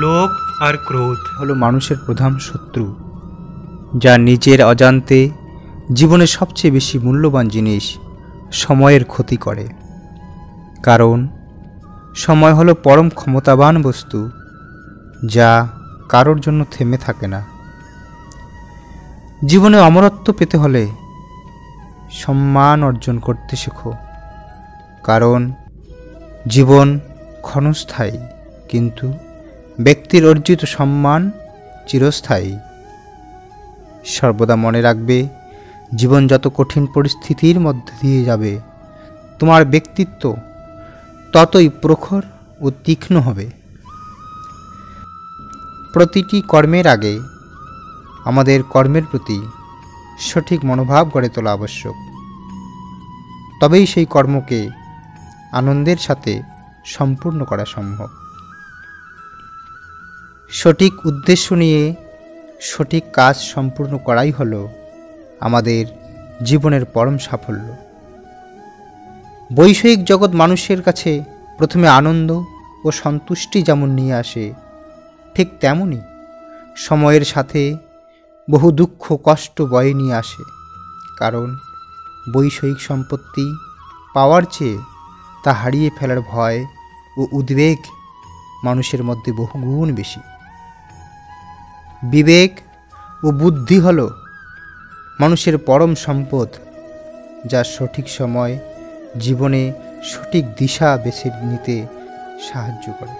লোভ আর ক্রোধ হলো মানুষের প্রধান শত্রু, যা নিজের অজান্তে জীবনের সবচেয়ে বেশি মূল্যবান জিনিস সময়ের ক্ষতি করে। কারণ সময় হলো পরম ক্ষমতাবান বস্তু, যা কারোর জন্য থেমে থাকে না। জীবনে অমরত্ব পেতে হলে সম্মান অর্জন করতে শেখো, কারণ জীবন ক্ষণস্থায়ী, কিন্তু ব্যক্তির অর্জিত সম্মান চিরস্থায়ী। সর্বদা মনে রাখবে, জীবন যত কঠিন পরিস্থিতির মধ্যে দিয়ে যাবে, তোমার ব্যক্তিত্ব ততই প্রখর ও তীক্ষ্ণ হবে। প্রতিটি কর্মের আগে আমাদের কর্মের প্রতি সঠিক মনোভাব গড়ে তোলা আবশ্যক, তবেই সেই কর্মকে আনন্দের সাথে সম্পূর্ণ করা সম্ভব। সঠিক উদ্দেশ্য নিয়ে সঠিক কাজ সম্পূর্ণ করাই হলো আমাদের জীবনের পরম সাফল্য। বৈষয়িক জগৎ মানুষের কাছে প্রথমে আনন্দ ও সন্তুষ্টি যেমন নিয়ে আসে, ঠিক তেমনি সময়ের সাথে বহু দুঃখ কষ্ট বয়ে নিয়ে আসে। কারণ বৈষয়িক সম্পত্তি পাওয়ার চেয়ে তা হারিয়ে ফেলার ভয় ও উদ্বেগ মানুষের মধ্যে বহুগুণ বেশি। বিবেক ও বুদ্ধি হল মানুষের পরম সম্পদ, যা সঠিক সময় জীবনে সঠিক দিশা বেছে নিতে সাহায্য করে।